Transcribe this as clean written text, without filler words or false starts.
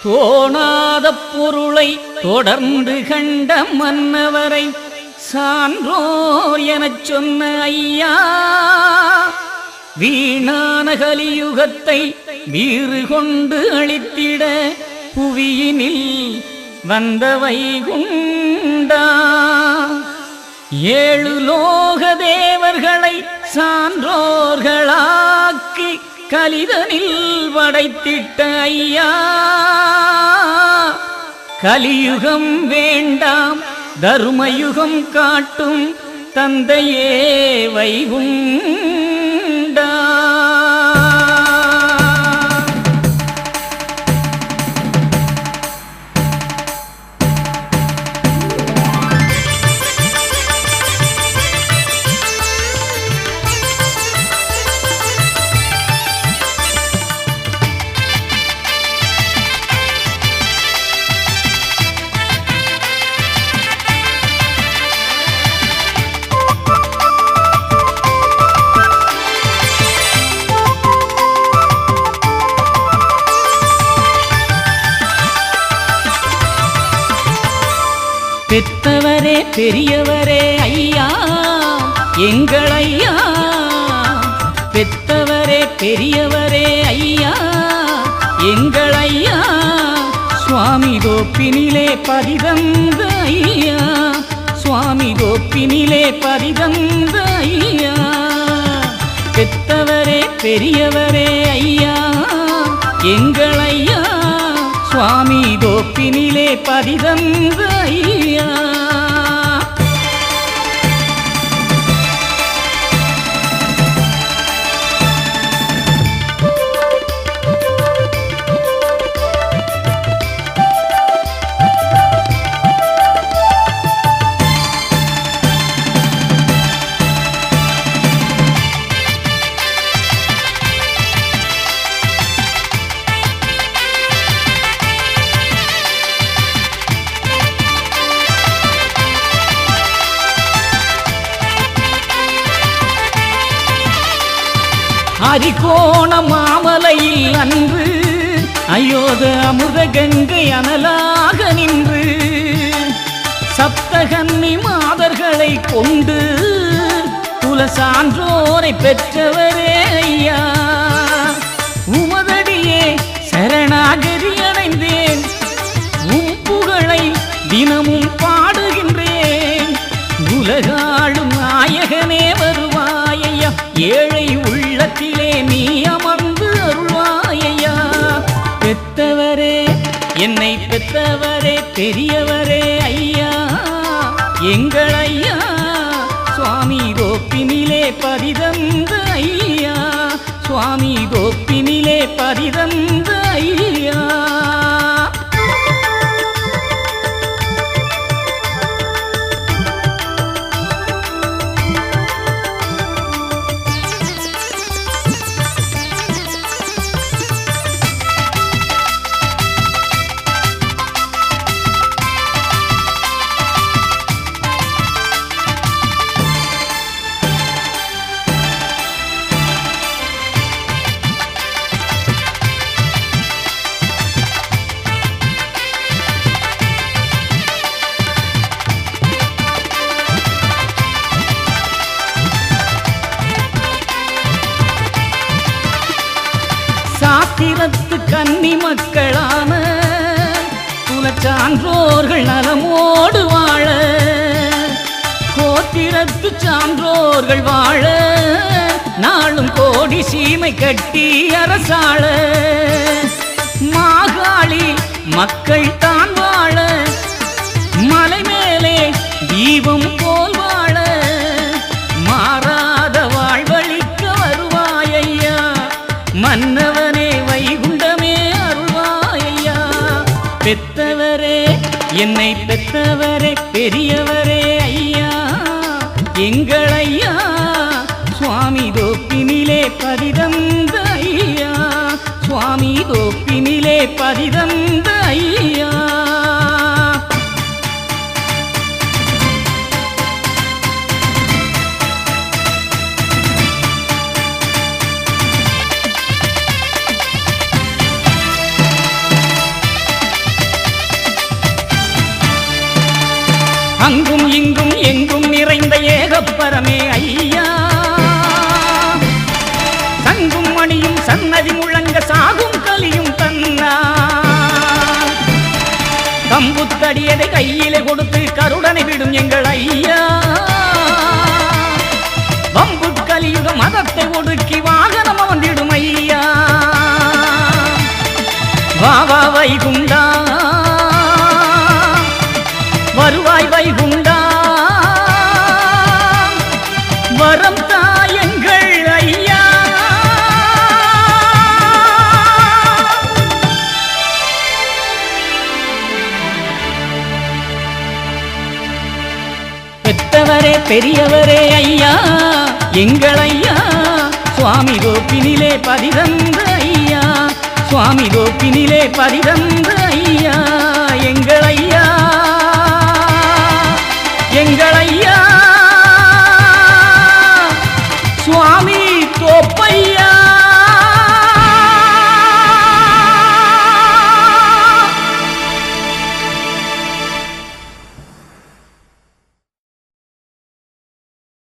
தோணாத பொருளை தொடர்ந்து கண்ட மன்னவரை சான்றோர் எனச் சொன்ன ஐயா, வீணான கலியுகத்தை வீறு கொண்டு அழித்திட புவியினில் வந்த வைகுண்டா. 7 லோக தேவர்களை சான்றோர்களாக்கி கலிதனில் படைத்திட்ட ஐயா, கலியுகம் வேண்டாம் தருமயுகம் காட்டும் தந்தையே வைகுண்டா. பெத்தவரே பெரியவரே ஐயா எங்கள் ஐயா, பெத்தவரே பெரியவரே ஐயா எங்கள் ஐயா, சுவாமி தோப்பினிலே பதிதந்த ஐயா, சுவாமி தோப்பினிலே பதிதந்த ஐயா, பெத்தவரே பெரியவரே ஐயா எங்கள் ஐயா, சுவாமி தோப்பினிலே பதிதந்த ஐயா. அரிகோண மாமலையில் அன்று அயோத அமுத கங்கை அனலாக நின்று சப்தகன்னி மாதர்களை கொண்டு குல சான்றோரை பெற்றவரே ஐயா, உமதடியே சரணாகதி அடைந்தேன், உம் புகழை தினமும் பாடுகின்றேன், உலகாளும் நாயகனே வருவாயையா, ஏழை உள்ளத்திலே நீ அமர்ந்து அருள்வாயையா, பெத்தவரே என்னை பெத்தவரே பெரியவரே ஐயா எங்கள் ஐயா, சுவாமி தோப்பினிலே பதிதந்த ஐயா, சுவாமி தோப்பினிலே பதிதந்த ஐயா. சாத்திரத்து கன்னி மக்களான குலச்சான்றோர்கள் நலமோடு வாழ, கோத்திரத்து சான்றோர்கள் வாழ, நாளும் கோடி சீமை கட்டி அரசாள, மாகாளி மக்கள் தான் வாழ, மலை மேலே தீபம் போல் வாழ, மாறாத வாழ்வழிக்க வருவாயையா, மன்னவனே வைகுண்டமே அருள்வாயையா, பெத்தவரே என்னை பெத்தவரே பெரியவரே ஐயா எங்கள் ஐயா, சுவாமி தோப்பினிலே பதிதந்த ஐயா, சுவாமி தோப்பினிலே பதிதந்த ஐயா. அங்கும் இங்கும் எங்கும் நிறைந்த ஏகப்பரமே ஐயா சங்கும் மணியும் சன்னதி முழங்க சாகும் கலியும் தன்னா கம்புத்தடியதை கையிலே கொடுத்து கருடனை விடும் எங்கள் ஐயா வம்பு கலியுக மதத்தை ஒடுக்கி வாகனம் வந்திடும் ஐயா வாவா வைகுண்டா வருவாய் வைகுண்டா வரம் தாயங்கள் ஐயா பெத்தவரே பெரியவரே ஐயா எங்கள் ஐயா சுவாமி கோப்பினிலே பதிதந்த ஐயா சுவாமி கோப்பினிலே பதிதந்த ஐயா எங்கள் ஐயா எங்கள்